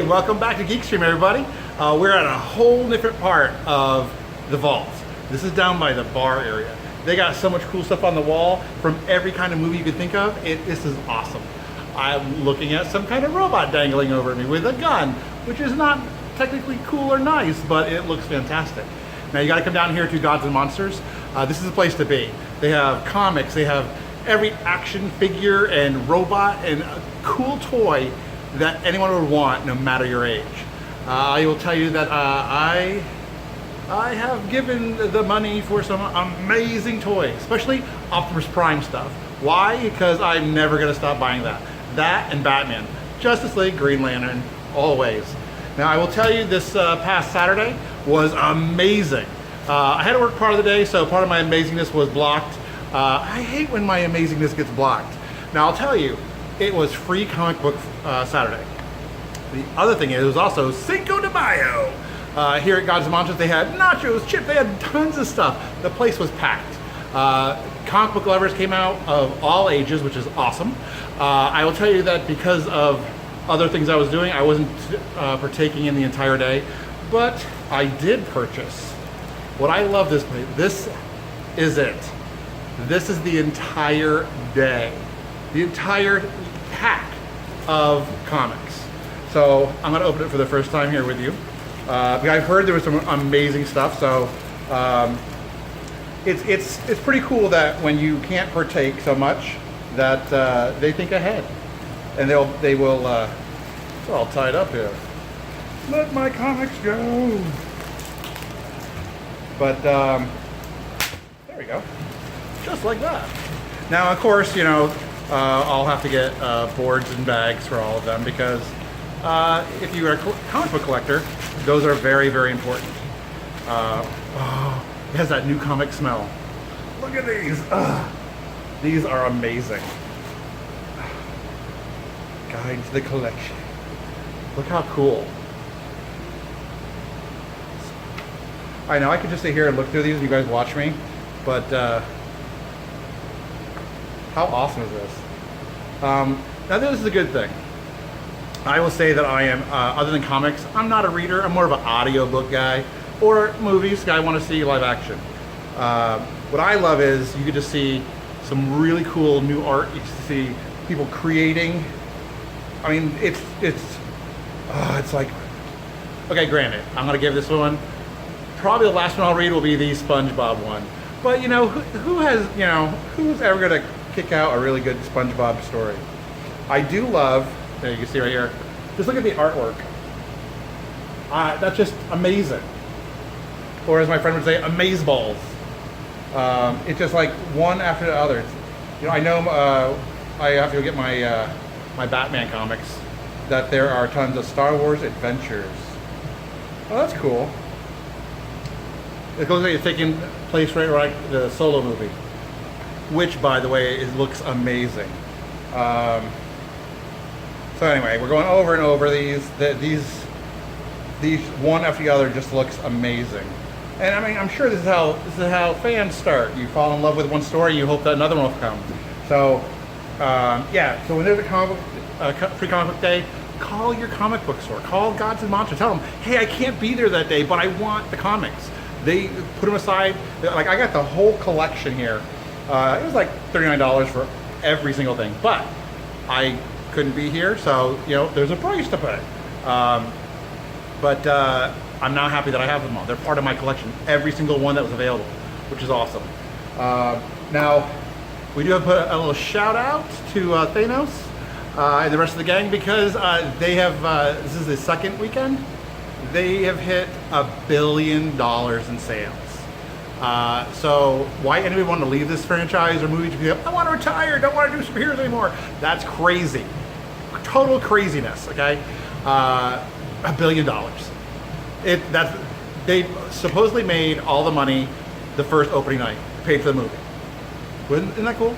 welcome back to GeekStream, everybody. We're at a whole different part of the vault. This is down by the bar area. They got so much cool stuff on the wall from every kind of movie you could think of. This is awesome. I'm looking at some kind of robot dangling over me with a gun, which is not technically cool or nice, but it looks fantastic. Now you gotta come down here to Gods and Monsters. This is the place to be. They have comics, they have every action figure and robot and a cool toy that anyone would want, no matter your age. I will tell you that I have given the money for some amazing toys, especially Optimus Prime stuff. Why? Because I'm never gonna stop buying that. That and Batman, Justice League, Green Lantern, always. Now I will tell you, this past Saturday was amazing. I had to work part of the day, so part of my amazingness was blocked. I hate when my amazingness gets blocked. Now I'll tell you, it was free comic book Saturday. The other thing is, it was also Cinco de Mayo. Here at Gods and Monsters, they had nachos, chips, they had tons of stuff. The place was packed. Comic book lovers came out of all ages, which is awesome. I will tell you that because of other things I was doing, I wasn't partaking in the entire day, but I did purchase. What I love this place, this is it. This is the entire day. The entire pack of comics. So I'm gonna open it for the first time here with you. I've heard there was some amazing stuff, so it's pretty cool that when you can't partake so much, that they think ahead, and they will. It's all tied up here. Let my comics go. But there we go, just like that. Now, of course, you know, I'll have to get boards and bags for all of them because if you are a comic book collector, those are very, very important. Oh, it has that new comic smell. Look at these. These are amazing. Guide to the collection. Look how cool. I know I could just sit here and look through these and you guys watch me, but how awesome is this? Now this is a good thing. I will say that I am, other than comics, I'm not a reader. I'm more of an audiobook guy, or movies. I want to see live action. What I love is you get to see some really cool new art. You get to see people creating. I mean, it's like, okay, granted, I'm gonna give this one. Probably the last one I'll read will be the SpongeBob one. But you know, who's ever gonna kick out a really good SpongeBob story? I do love, there you can see right here, just look at the artwork. That's just amazing. Or as my friend would say, amazeballs. It's just like one after the other. You know, I know I have to go get my my Batman comics, that there are tons of Star Wars adventures. Oh, that's cool. It looks like it's taking place right like the Solo movie, which, by the way, looks amazing. So anyway, we're going over and over these one after the other. Just looks amazing. And I mean, I'm sure this is how fans start. You fall in love with one story, you hope that another one will come. So yeah. So when there's a free comic book day, call your comic book store. Call Gods and Monsters. Tell them, hey, I can't be there that day, but I want the comics. They put them aside. Like, I got the whole collection here. It was like $39 for every single thing, but I couldn't be here, so you know, there's a price to pay. But I'm now happy that I have them all. They're part of my collection, every single one that was available, which is awesome. Now, we do have to put a little shout out to Thanos and the rest of the gang, because they have, this is the second weekend, they have hit $1 billion in sales. So why anybody want to leave this franchise or movie to be up, I want to retire, don't want to do superheroes anymore? That's crazy. Total craziness, okay? $1 billion. They supposedly made all the money the first opening night, paid for the movie. Isn't that cool?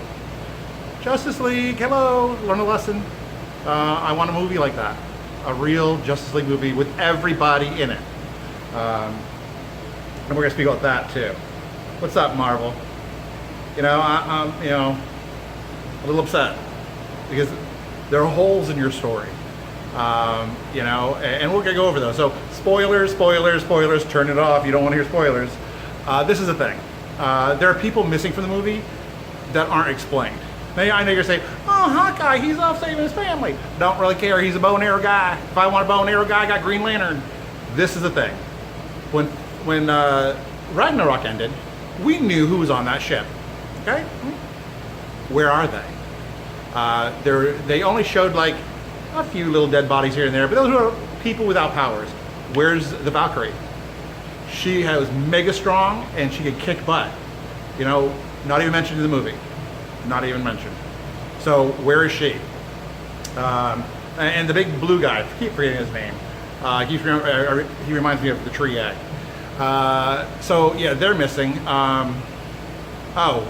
Justice League, hello, learn a lesson. I want a movie like that. A real Justice League movie with everybody in it. And we're gonna speak about that too. What's up, Marvel? You know, I'm you know, a little upset because there are holes in your story. You know, and we're gonna go over those. So spoilers, spoilers, spoilers. Turn it off. You don't want to hear spoilers. This is the thing. There are people missing from the movie that aren't explained. Now, I know you're saying, "Oh, Hawkeye, he's off saving his family." Don't really care. He's a bow and arrow guy. If I want a bow and arrow guy, I got Green Lantern. This is the thing. When Ragnarok ended, we knew who was on that ship. Okay, where are they? They only showed like a few little dead bodies here and there, but those were people without powers. Where's the Valkyrie? She was mega strong and she could kick butt. You know, not even mentioned in the movie. Not even mentioned. So where is she? And the big blue guy, I keep forgetting his name. He reminds me of the tree egg. So yeah, they're missing.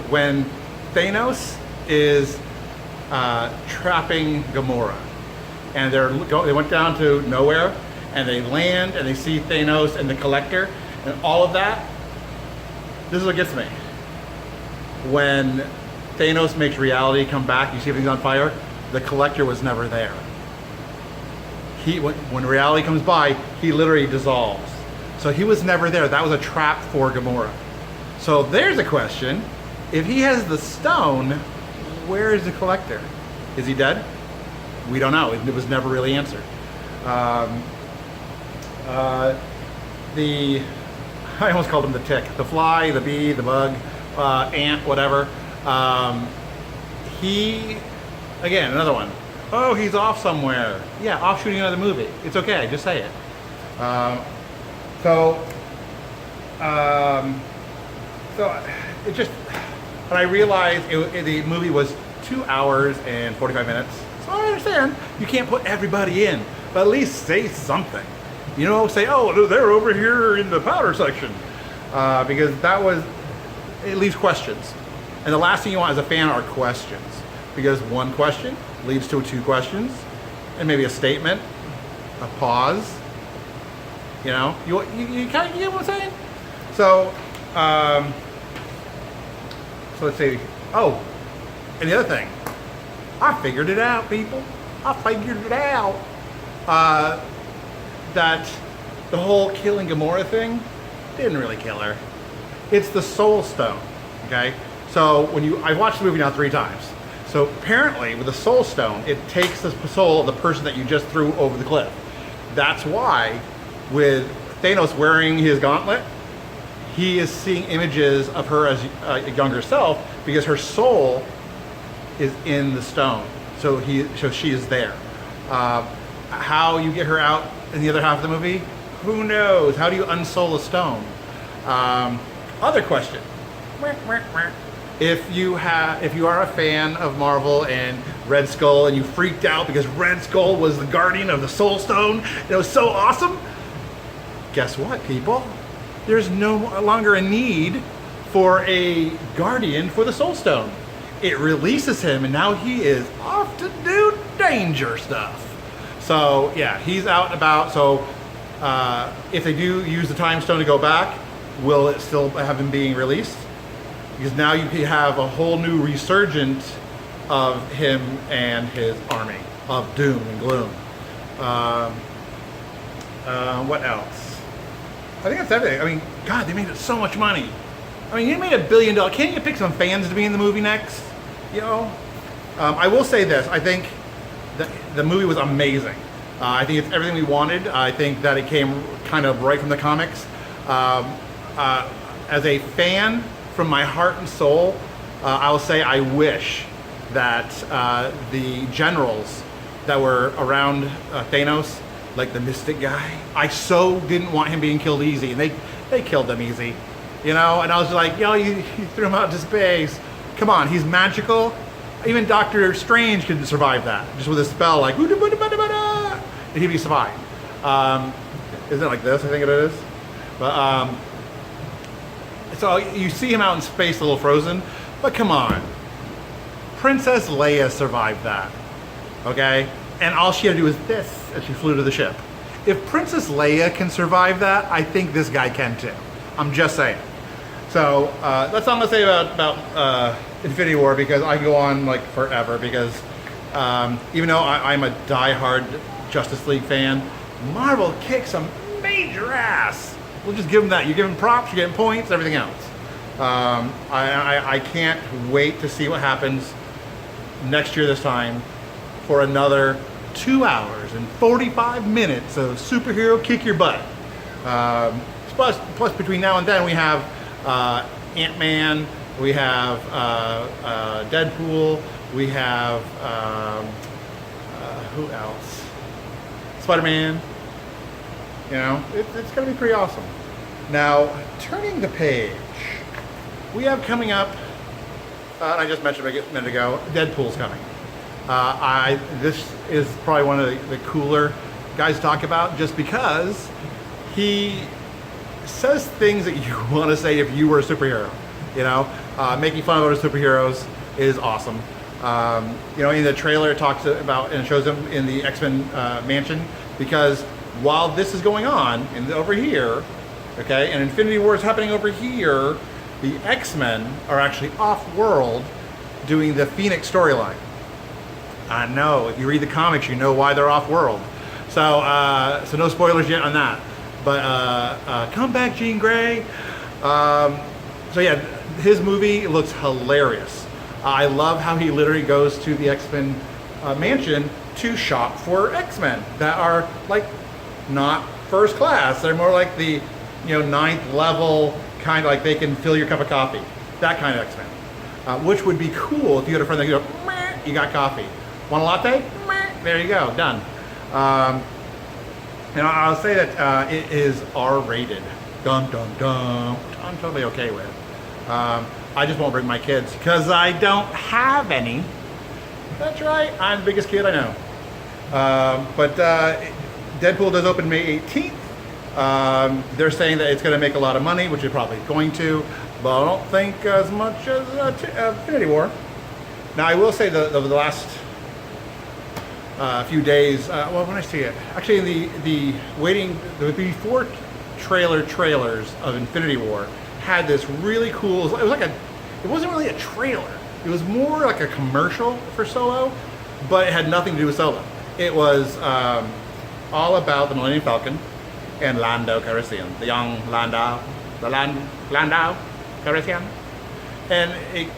When Thanos is trapping Gamora, and they went down to nowhere, and they land, and they see Thanos and the Collector, and all of that. This is what gets me. When Thanos makes reality come back, you see everything's on fire, the Collector was never there. When reality comes by, he literally dissolves. So he was never there. That was a trap for Gamora. So there's a question. If he has the stone, where is the Collector? Is he dead? We don't know. It was never really answered. I almost called him the tick. The fly, the bee, the bug, ant, whatever. Again, another one. Oh, he's off somewhere. Yeah, off shooting another movie. It's okay, just say it. So it just, when I realized the movie was 2 hours and 45 minutes, so I understand you can't put everybody in, but at least say something. You know, say, oh, they're over here in the powder section, because it leaves questions. And the last thing you want as a fan are questions, because one question leads to two questions, and maybe a statement, a pause. You know, you kind of get what I'm saying? So let's see. Oh, and the other thing, I figured it out, people. I figured it out. That the whole killing Gamora thing didn't really kill her. It's the Soul Stone, okay? So I've watched the movie now 3 times. So apparently with the Soul Stone, it takes the soul of the person that you just threw over the cliff. That's why with Thanos wearing his gauntlet, he is seeing images of her as a younger self because her soul is in the stone. So she is there. How you get her out in the other half of the movie, who knows? How do you unsoul a stone? Other question. If you are a fan of Marvel and Red Skull and you freaked out because Red Skull was the guardian of the Soul Stone and it was so awesome, guess what, people? There's no longer a need for a guardian for the Soul Stone. It releases him and now he is off to do danger stuff. So yeah, he's out and about. So if they do use the Time Stone to go back, will it still have him being released? Because now you have a whole new resurgence of him and his army of doom and gloom. What else? I think that's everything. I mean, God, they made it so much money. I mean, you made $1 billion. Can't you pick some fans to be in the movie next? You know? I will say this. I think the movie was amazing. I think it's everything we wanted. I think that it came kind of right from the comics. As a fan, from my heart and soul, I will say I wish that the generals that were around Thanos, like the Mystic guy, I so didn't want him being killed easy, and they killed them easy, you know. And I was like, yo, you threw him out to space. Come on, he's magical. Even Doctor Strange could survive that, just with a spell like, and he'd be fine. Isn't it like this? I think it is. But so you see him out in space, a little frozen. But come on, Princess Leia survived that, okay? And all she had to do was this, and she flew to the ship. If Princess Leia can survive that, I think this guy can too. I'm just saying. So that's all I'm gonna say about Infinity War, because I can go on like forever, because even though I'm a diehard Justice League fan. Marvel kicks some major ass. We'll just give them that. You're giving props, you're getting points, everything else. I can't wait to see what happens next year this time for another 2 hours and 45 minutes of superhero kick your butt. Plus between now and then we have Ant-Man, we have Deadpool, we have who else? Spider-Man. You know, it's going to be pretty awesome. Now, turning the page, we have coming up, I just mentioned a minute ago, Deadpool's coming. This is probably one of the cooler guys to talk about, just because he says things that you want to say if you were a superhero. You know, making fun of other superheroes is awesome. You know, in the trailer it talks about and shows him in the X-Men mansion, because while this is going on over here, okay, and Infinity War is happening over here, the X-Men are actually off-world doing the Phoenix storyline. I know, if you read the comics, you know why they're off-world. So, so no spoilers yet on that. But come back, Jean Grey. So yeah, his movie looks hilarious. I love how he literally goes to the X-Men mansion to shop for X-Men that are like not first class. They're more like the, you know, 9th level, kind of like they can fill your cup of coffee. That kind of X-Men. Which would be cool if you had a friend that you go, meh, you got coffee. Want a latte? Meh, there you go, done. And I'll say that it is R-rated. Dum dum dum. I'm totally okay with. I just won't bring my kids because I don't have any. That's right, I'm the biggest kid I know. But Deadpool does open May 18th. They're saying that it's going to make a lot of money, which it's probably going to, but I don't think as much as Infinity War. Now I will say the last few days, well, when I see it, actually in the before trailers of Infinity War had this really cool, it was like it wasn't really a trailer, it was more like a commercial for Solo, but it had nothing to do with Solo. It was all about the Millennium Falcon and Lando Calrissian, the young Landau, Landau Calrissian, and it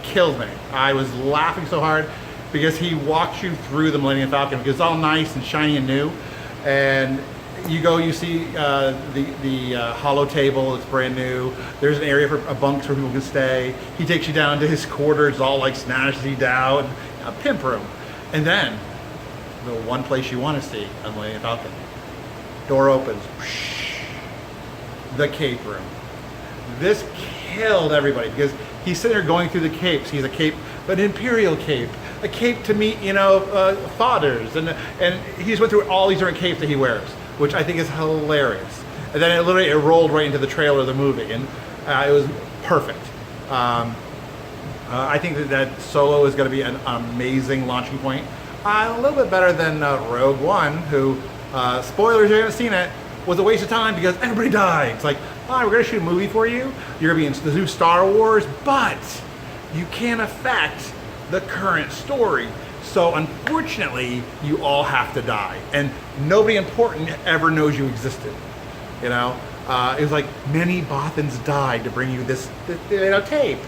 killed me. I was laughing so hard because he walks you through the Millennium Falcon because it's all nice and shiny and new, and you see the hollow table, it's brand new. There's an area for bunks where people can stay. He takes you down to his quarters, all like snazzy down, a pimp room. And then, the one place you want to see on the Millennium Falcon, door opens, the cape room. This killed everybody because he's sitting there going through the capes. He's a cape, but an Imperial cape, a cape to meet, you know, fathers, and he just went through all these different capes that he wears, which I think is hilarious. And then it rolled right into the trailer of the movie, and it was perfect. I think that Solo is going to be an amazing launching point. A little bit better than Rogue One, who, spoilers if you haven't seen it, was a waste of time because everybody died. It's like, all right, we're going to shoot a movie for you. You're going to be in the new Star Wars, but you can't affect the current story. So unfortunately, you all have to die. And nobody important ever knows you existed. You know? It was like many Bothans died to bring you this you know, tape.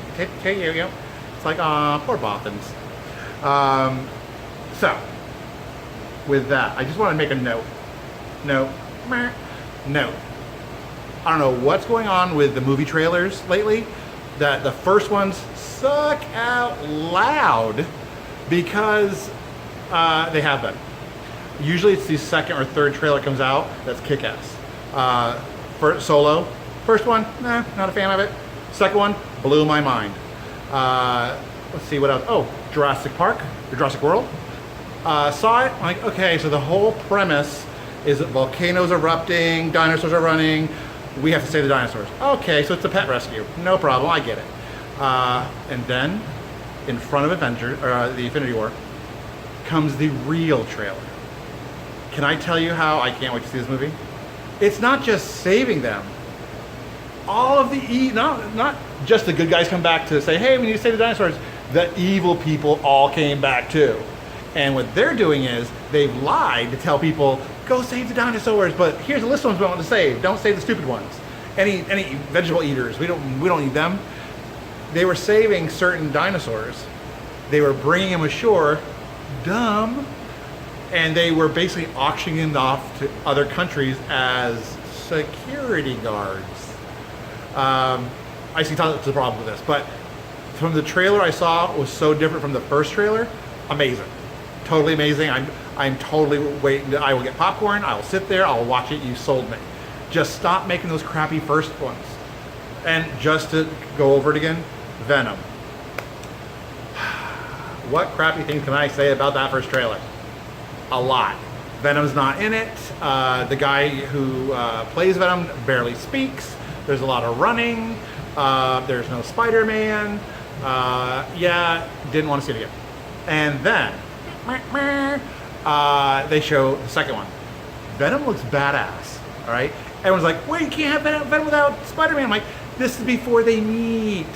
You know? It's like, poor Bothans. So, with that, I just want to make a note. Note. I don't know what's going on with the movie trailers lately, that the first ones suck out loud because they have been. Usually it's the second or third trailer comes out that's kick-ass. For Solo, first one, nah, not a fan of it. Second one, blew my mind. Let's see what else. Oh, Jurassic Park, or Jurassic World. Saw it, I'm like, okay, so the whole premise is that volcanoes erupting, dinosaurs are running, we have to save the dinosaurs. Okay, so it's a pet rescue. No problem, I get it. And then, in front of the Infinity War, comes the real trailer. Can I tell you how I can't wait to see this movie? It's not just saving them. All of the not just the good guys come back to say, hey, we need to save the dinosaurs. The evil people all came back too. And what they're doing is they've lied to tell people, go save the dinosaurs, but here's a list of ones we want to save. Don't save the stupid ones. Any vegetable eaters, we don't need them. They were saving certain dinosaurs. They were bringing them ashore, dumb, and they were basically auctioning them off to other countries as security guards. I see tons of problems with this, but from the trailer I saw, it was so different from the first trailer. Amazing, totally amazing. I'm totally waiting. I will get popcorn. I will sit there. I'll watch it. You sold me. Just stop making those crappy first ones. And just to go over it again, Venom. What crappy things can I say about that first trailer? A lot. Venom's not in it. The guy who plays Venom barely speaks. There's a lot of running. There's no Spider-Man. Yeah, didn't want to see it again. And then they show the second one. Venom looks badass. All right. Everyone's like, wait, you can't have Venom without Spider-Man. I'm like, this is before they meet.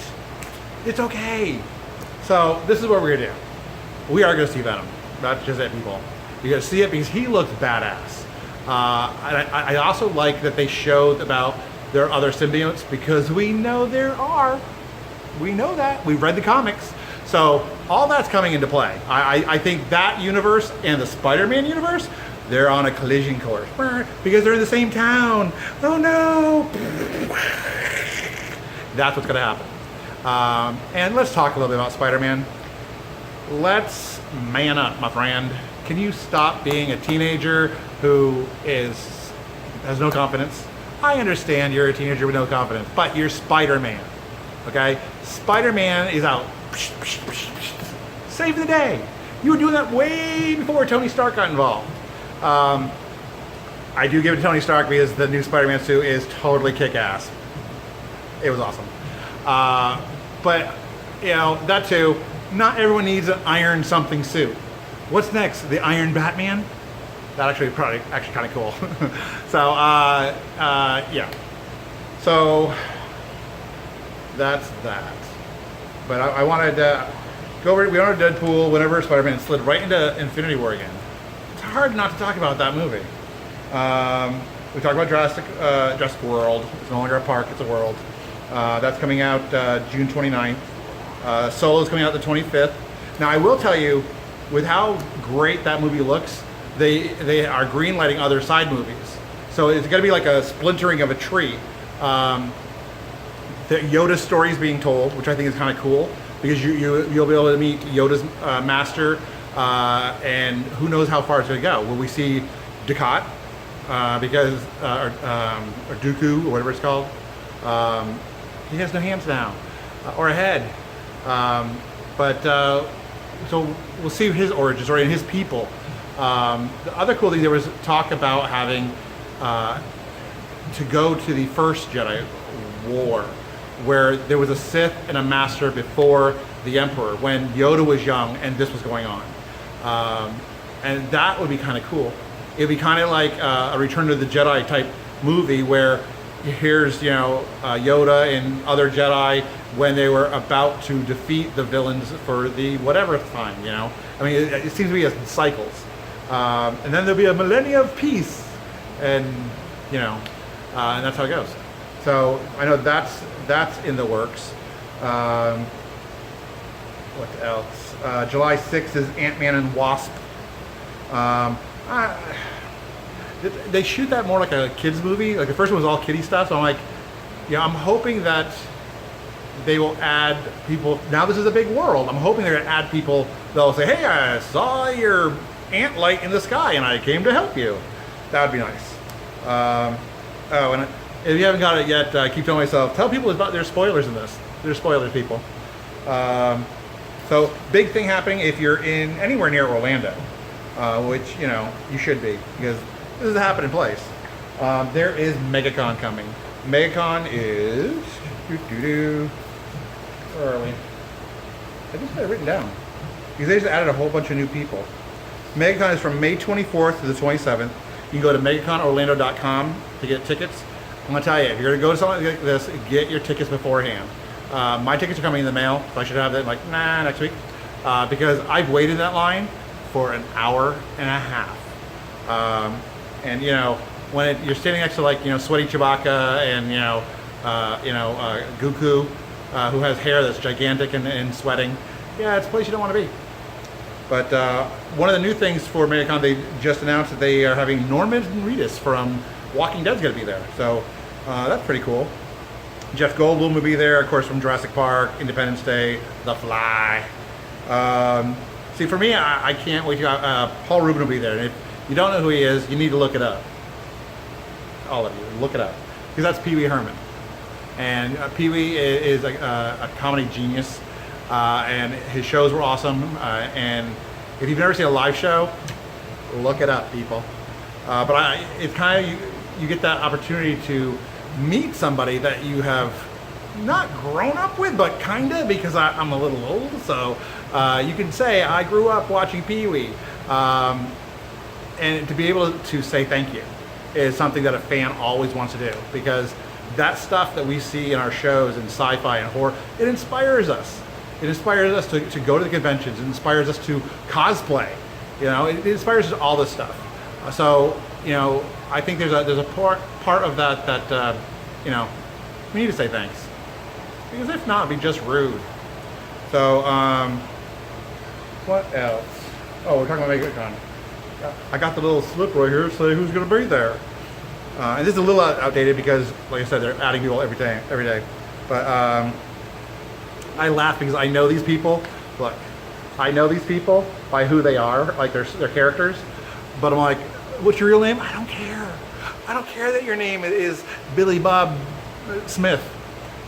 It's okay. So this is what we're gonna do. We are gonna see Venom. That's just it, people. You're gonna see it because he looks badass. I also like that they showed about their other symbiotes because we know there are. We know that. We've read the comics. So all that's coming into play. I think that universe and the Spider-Man universe, they're on a collision course because they're in the same town. Oh no! That's what's gonna happen. And let's talk a little bit about Spider-Man. Let's man up, my friend. Can you stop being a teenager who has no confidence? I understand you're a teenager with no confidence, but you're Spider-Man, okay? Spider-Man is out saving the day. You were doing that way before Tony Stark got involved. I do give it to Tony Stark because the new Spider-Man suit is totally kick-ass. It was awesome. But, you know, that too, not everyone needs an iron something suit. What's next? The Iron Batman? That actually probably kind of cool. So, yeah. So, that's that. But I wanted to go over, we went to Deadpool whenever Spider-Man slid right into Infinity War again. It's hard not to talk about that movie. We talked about Jurassic World. It's no longer a park, it's a world. That's coming out June 29th. Solo's coming out the 25th. Now I will tell you, with how great that movie looks, they are greenlighting other side movies. So it's going to be like a splintering of a tree. The Yoda story is being told, which I think is kind of cool, because you'll be able to meet Yoda's master, and who knows how far it's going to go. Will we see Dukat, or Dooku, or whatever it's called? He has no hands now, or a head. So we'll see his origin story and his people. The other cool thing, there was talk about having to go to the first Jedi War, where there was a Sith and a Master before the Emperor, when Yoda was young and this was going on. And that would be kind of cool. It'd be kind of like a Return to the Jedi type movie where here's, you know, Yoda and other Jedi when they were about to defeat the villains for the whatever time, you know. I mean, it seems to be in cycles. And then there'll be a millennia of peace, and you know, and that's how it goes. So I know that's in the works. What else? July 6th is Ant-Man and Wasp. They shoot that more like a kids movie. Like the first one was all kiddie stuff. So I'm like, yeah, I'm hoping that they will add people. Now this is a big world. I'm hoping they're gonna add people that'll say, hey, I saw your ant light in the sky and I came to help you. That would be nice. Oh, and if you haven't got it yet, I keep telling myself, tell people about there's spoilers in this. There's spoilers, people. So big thing happening if you're in anywhere near Orlando, which, you know, you should be, because this is a happening place. There is MegaCon coming. MegaCon is, where are we? I just had it written down, because they just added a whole bunch of new people. MegaCon is from May 24th to the 27th. You can go to megaconorlando.com to get tickets. I'm gonna tell you, if you're gonna go to something like this, get your tickets beforehand. My tickets are coming in the mail, so I should have them like, next week. Because I've waited in that line for an hour and a half. And you know, when you're standing next to like, you know, sweaty Chewbacca and Dooku, who has hair that's gigantic and sweating, yeah, it's a place you don't want to be. But one of the new things for MegaCon, they just announced that they are having Norman Reedus from Walking Dead's going to be there. So that's pretty cool. Jeff Goldblum will be there, of course, from Jurassic Park, Independence Day, The Fly. See, for me, I can't wait to. Paul Rubin will be there. And if you don't know who he is, you need to look it up. All of you, look it up. Because that's Pee Wee Herman. And Pee Wee is a comedy genius. And his shows were awesome. And if you've never seen a live show, look it up, people. But it's kind of, you get that opportunity to meet somebody that you have not grown up with, but kind of, because I'm a little old. So you can say, I grew up watching Pee Wee. And to be able to say thank you is something that a fan always wants to do, because that stuff that we see in our shows in sci-fi and horror, it inspires us. It inspires us to go to the conventions. It inspires us to cosplay. You know, it inspires us all this stuff. So, you know, I think there's a part of that you know, we need to say thanks, because if not, it'd be just rude. So, what else? Oh, we're talking about MegaCon. I got the little slip right here saying who's going to be there. And this is a little outdated because, like I said, they're adding people every day. But I laugh because I know these people. Look, I know these people by who they are, like their characters. But I'm like, what's your real name? I don't care. I don't care that your name is Billy Bob Smith.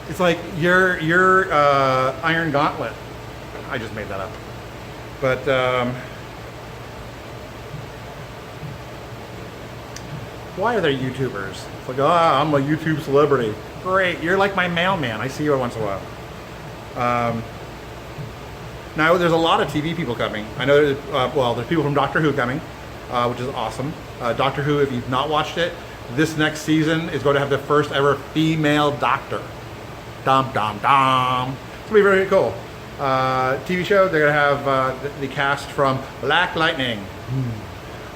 It's like you're Iron Gauntlet. I just made that up. But why are there YouTubers? It's like, I'm a YouTube celebrity. Great, you're like my mailman. I see you once in a while. Now there's a lot of TV people coming. I know there's people from Doctor Who coming, which is awesome. Doctor Who, if you've not watched it, this next season is going to have the first ever female Doctor. Dum dum dum. It's gonna be very cool. TV show, they're gonna have the cast from Black Lightning.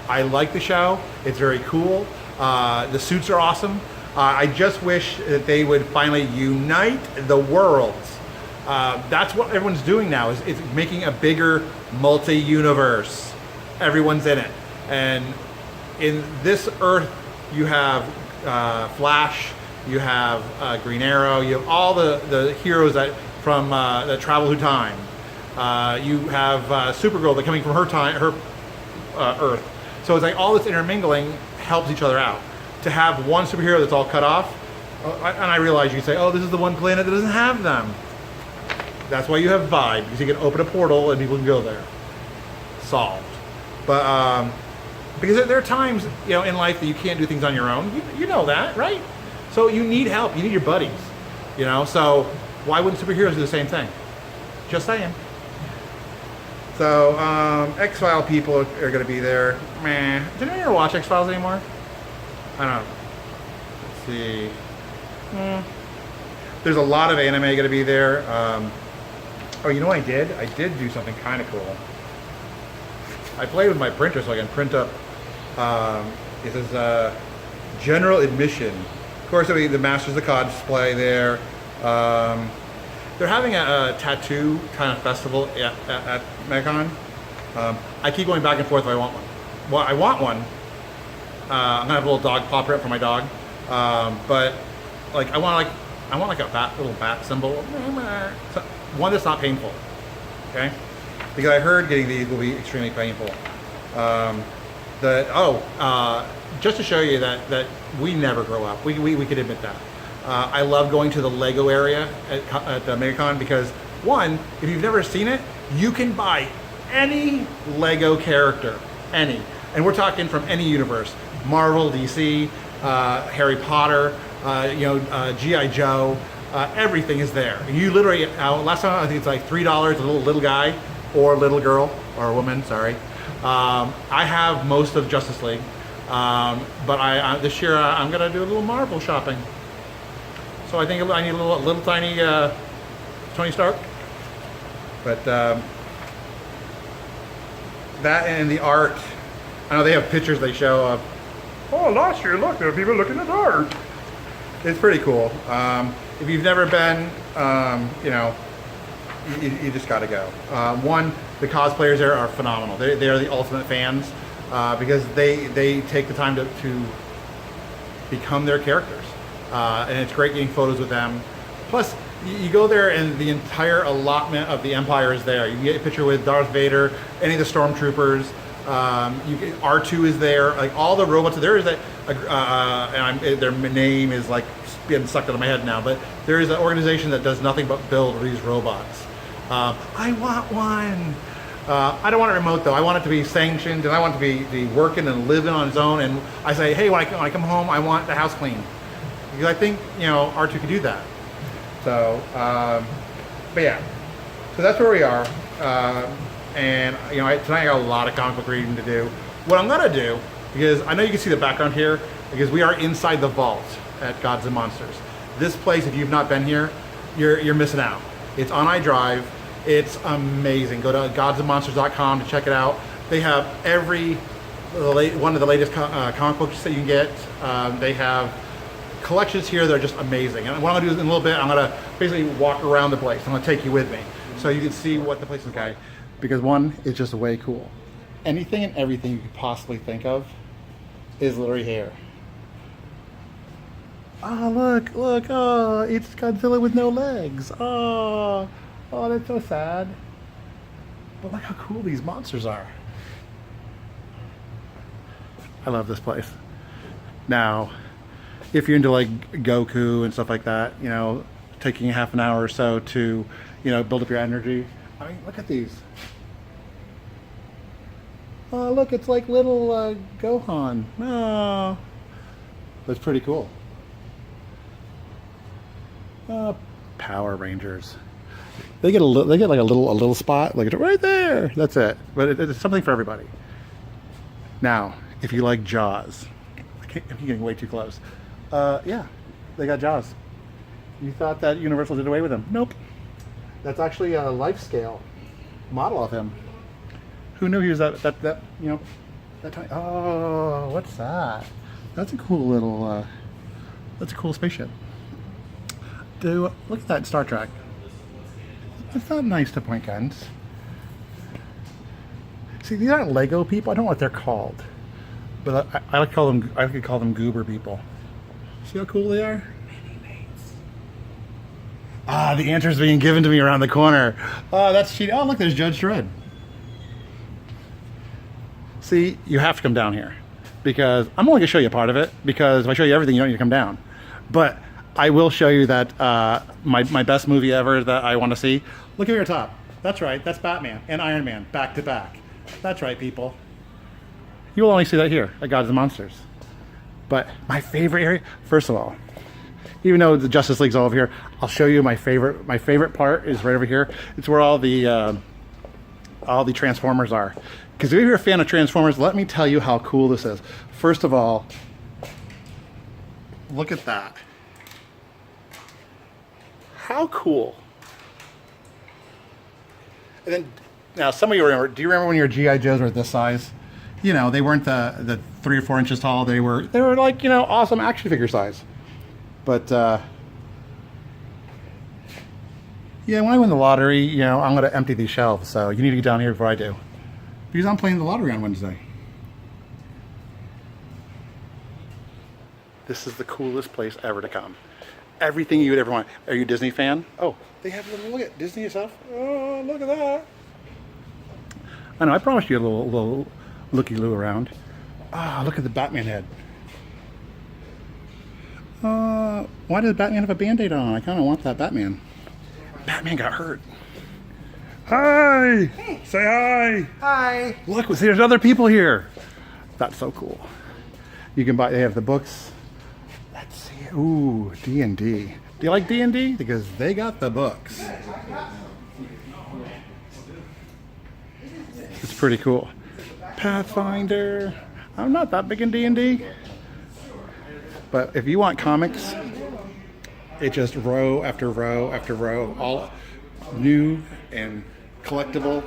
I like the show. It's very cool. The suits are awesome. I just wish that they would finally unite the worlds. That's what everyone's doing now, is it's making a bigger multi-universe. Everyone's in it. And in this Earth, you have Flash, you have Green Arrow, you have all the heroes that travel through time. You have Supergirl that coming from her Earth. So it's like all this intermingling helps each other out. To have one superhero that's all cut off, and I realize you can say, oh, this is the one planet that doesn't have them. That's why you have Vibe, because you can open a portal and people can go there. Solved. But because there are times, you know, in life that you can't do things on your own. You know that, right? So you need help. You need your buddies. You know, so why wouldn't superheroes do the same thing? Just saying. So X-File people are going to be there. Meh. Did anyone ever watch X-Files anymore? I don't know. Let's see. There's a lot of anime going to be there. Oh, you know what I did? I did do something kind of cool. I played with my printer so I can print up. It says general admission. Of course, there'll be the Masters of the COD display there. They're having a tattoo kind of festival at MegaCon. I keep going back and forth if I want one. Well, I want one. I'm gonna have a little dog popper up for my dog. But like I want like a little bat symbol. One that's not painful. Okay? Because I heard getting these will be extremely painful. Just to show you that we never grow up. We could admit that. I love going to the Lego area at MegaCon because, one, if you've never seen it, you can buy any Lego character, any. And we're talking from any universe. Marvel, DC, Harry Potter, G.I. Joe, everything is there. You literally, last time I think it's like $3, a little guy or little girl or woman, sorry. I have most of Justice League, but this year I'm gonna do a little Marvel shopping. So I think I need a little tiny Tony Stark. But That and the art. I know they have pictures they show of. Oh, last year, look, there were people looking at art. It's pretty cool. If you've never been, you know, you just got to go. One, the cosplayers there are phenomenal. They are the ultimate fans because they take the time to become their characters. And it's great getting photos with them. Plus, you go there and the entire allotment of the Empire is there. You can get a picture with Darth Vader, any of the stormtroopers. R2 is there. Like all the robots. There is their name is like being sucked out of my head now. But there is an organization that does nothing but build these robots. I want one. I don't want it remote though. I want it to be sanctioned and I want it to be working and living on its own. And I say, hey, when I come home, I want the house clean because I think R2 could do that. So, but yeah, so that's where we are. And tonight I got a lot of comic book reading to do. What I'm gonna do, because I know you can see the background here, because we are inside the vault at Gods and Monsters. This place, if you've not been here, you're missing out. It's on iDrive. It's amazing. Go to godsandmonsters.com to check it out. They have one of the latest comic books that you can get. They have collections here that are just amazing. And what I'm gonna do is in a little bit, I'm gonna basically walk around the place. I'm gonna take you with me so you can see what the place is like. Because one, it's just way cool. Anything and everything you could possibly think of is literally here. Oh, look, oh, it's Godzilla with no legs. Oh, that's so sad. But look how cool these monsters are. I love this place. Now, if you're into like Goku and stuff like that, taking half an hour or so to, build up your energy. I mean, look at these. Oh, look, it's like little Gohan. Oh, that's pretty cool. Power Rangers. They get like a little spot, like right there. That's it. But it's something for everybody. Now, if you like Jaws, I'm getting way too close. Yeah, they got Jaws. You thought that Universal did away with him? Nope. That's actually a life scale model of him. Who knew he was that tiny? Oh, what's that? That's a cool little. That's a cool spaceship. Look at that in Star Trek. It's not nice to point guns. See, these aren't Lego people. I don't know what they're called, but I like to call them goober people. See how cool they are? Ah, the answer's being given to me around the corner. Oh, that's cheating. Oh, look, there's Judge Dredd. See, you have to come down here because I'm only going to show you a part of it because if I show you everything, you don't need to come down. But I will show you that my best movie ever that I want to see. Look at your top. That's right. That's Batman and Iron Man back to back. That's right, people. You will only see that here at Gods and Monsters. But my favorite area, first of all, even though the Justice League's all over here, I'll show you my favorite part is right over here. It's where all the Transformers are. Because if you're a fan of Transformers, let me tell you how cool this is. First of all, look at that. How cool. And then, now some of you remember, do you remember when your G.I. Joes were this size? They weren't the 3 or 4 inches tall. They were like, awesome action figure size. But, yeah, when I win the lottery, I'm going to empty these shelves. So you need to get down here before I do. Because I'm playing the lottery on Wednesday. This is the coolest place ever to come. Everything you would ever want. Are you a Disney fan? Oh, they have a little look at Disney stuff. Oh, look at that. I know, I promised you a little looky-loo around. Ah, look at the Batman head. Why does Batman have a Band-Aid on? I kind of want that Batman. Batman got hurt. Hi! Hey. Say hi! Hi! Look, there's other people here. That's so cool. You can buy, they have the books. Let's see. Ooh, D&D. Do you like D&D? Because they got the books. It's pretty cool. Pathfinder. I'm not that big in D&D. But if you want comics, it's just row after row after row, all new and collectible.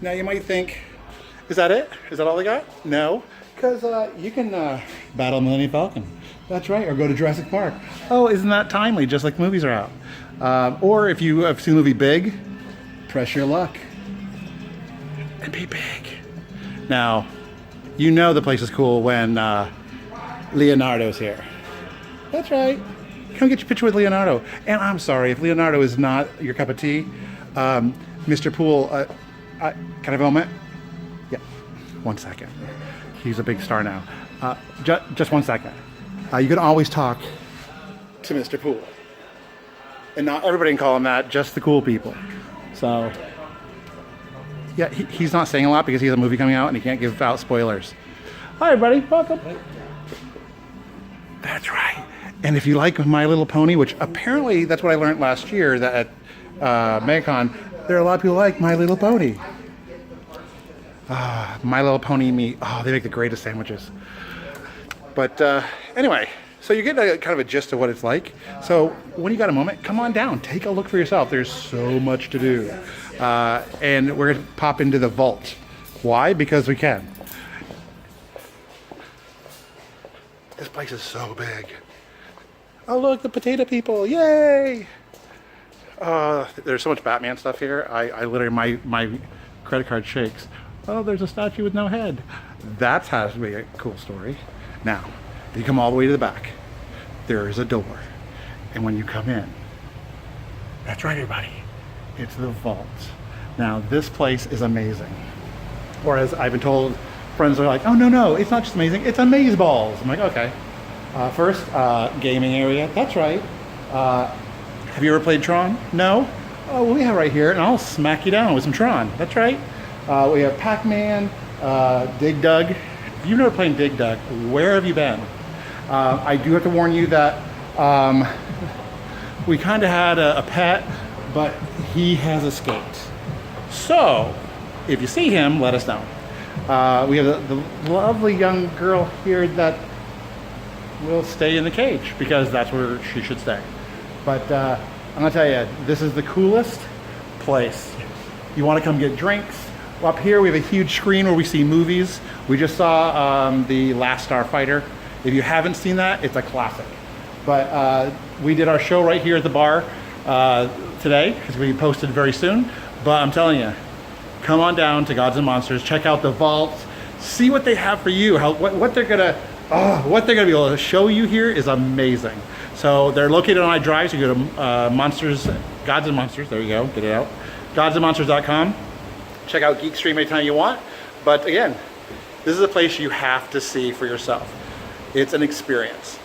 Now you might think, Is that it? Is that all they got? No, because you can battle Millennium Falcon. That's right, or go to Jurassic Park. Oh, isn't that timely? Just like movies are out. Or if you have seen the movie Big, press your luck and be big. Now, you know the place is cool when Leonardo's here. That's right. Come get your picture with Leonardo. And I'm sorry if Leonardo is not your cup of tea. Mr. Poole, can I have a moment? Yeah, 1 second. He's a big star now. Just 1 second. You can always talk to Mr. Poole. And not everybody can call him that, just the cool people. So, yeah, he's not saying a lot because he has a movie coming out and he can't give out spoilers. Hi, everybody. Welcome. That's right. And if you like My Little Pony, which apparently that's what I learned last year, that at MegaCon, there are a lot of people who like My Little Pony. My Little Pony meat. Oh, they make the greatest sandwiches. But anyway, so you get kind of a gist of what it's like. So when you got a moment, come on down. Take a look for yourself. There's so much to do. And we're going to pop into the vault. Why? Because we can. This place is so big. Oh, look, the potato people. Yay! There's so much Batman stuff here. I literally, my credit card shakes. Oh, there's a statue with no head. That has to be a cool story. Now, if you come all the way to the back, there is a door. And when you come in, that's right, everybody, it's the vault. Now, this place is amazing. Or as I've been told, friends are like, oh, no, it's not just amazing, it's amazeballs. I'm like, okay. First, gaming area, that's right. Have you ever played Tron? No? Oh, well, we have right here, and I'll smack you down with some Tron. That's right. We have Pac-Man, Dig Dug. If you've never played Dig Dug, where have you been? I do have to warn you that we kind of had a pet, but he has escaped. So, if you see him, let us know. We have the lovely young girl here that will stay in the cage because that's where she should stay. But I'm gonna tell you, this is the coolest place. You wanna come get drinks? Up here we have a huge screen where we see movies. We just saw The Last Starfighter. If you haven't seen that, it's a classic. But we did our show right here at the bar today because we posted very soon. But I'm telling you, come on down to Gods and Monsters, check out the vault, see what they have for you. What they're gonna be able to show you here is amazing. So they're located on iDrive, so you go to Monsters, Gods and Monsters, there you go, get it out. godsandmonsters.com. Check out Geek Stream anytime you want. But again, this is a place you have to see for yourself. It's an experience.